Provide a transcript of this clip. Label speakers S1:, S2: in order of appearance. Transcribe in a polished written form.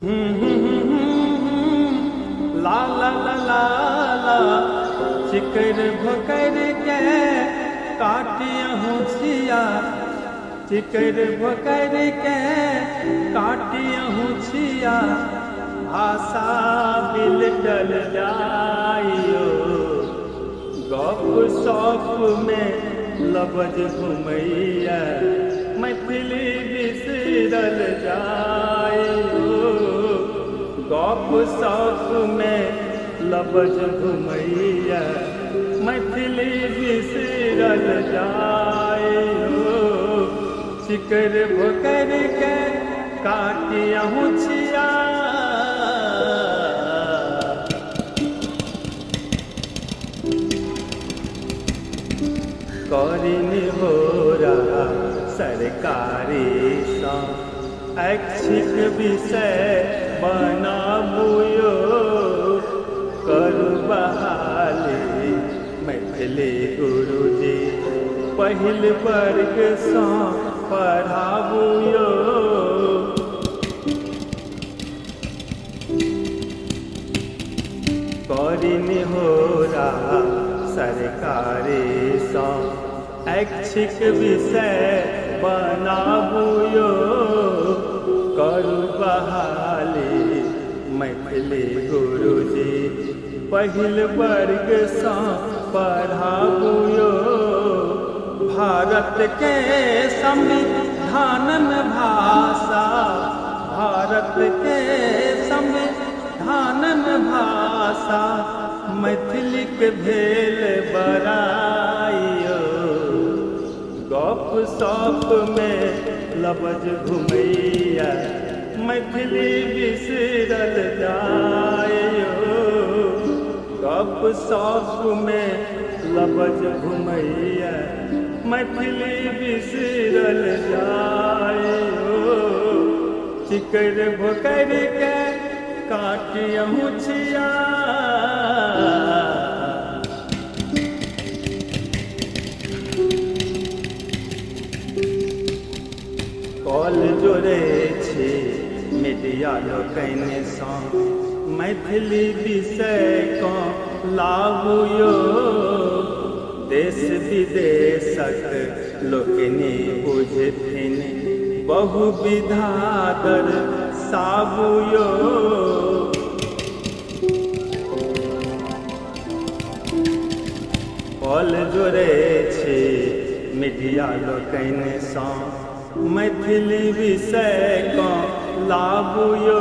S1: ला ला ला ला ला चिकर भकर के काटियहूँ छिया, चिकर भकर के काटियहूँ छिया, भाषा बिलटल जाइयो गप सप में लबज घुमैया, मैथिली बिसरल जाइयो गप सप में लबज घुमैया, मैथिली बिसरल जाइयो चिकर भकर के काटियहूँ छिया। करिनी हो रहा सरकारी सा ऐच्छिक विषय बनाबुयो, करू बहाली मैथिली गुरुजी पहिल वर्ग सा पढ़ाबुयो। करिनी हो रहा सरकारी सा ऐच्छिक विषय बनाबुयो, करू बहाली मैथिली गुरुजी पहिल वर्ग सा पढ़ाबुयो। भारत के संविधान में भाषा, भारत के संविधान में भाषा मैथिली के भेल बड़ाइयो, गप सप में लबज घुमैया, मैथिली बिसरल जाइयो गप सप में लबज घुमैया, मैथिली बिसरल जाइयो चिकर भकर के काटियहूँ छिया। कॉल जोड़े छी मीडिया लोकनि सँ मैथिली विषय को लाबुयो, देश विदेशक लोकनि बुझथिन बहुविधा दर्शाबुयो। कॉल जोड़े छी मीडिया लोकनि सँ मैथिली विषय को लाबुयो।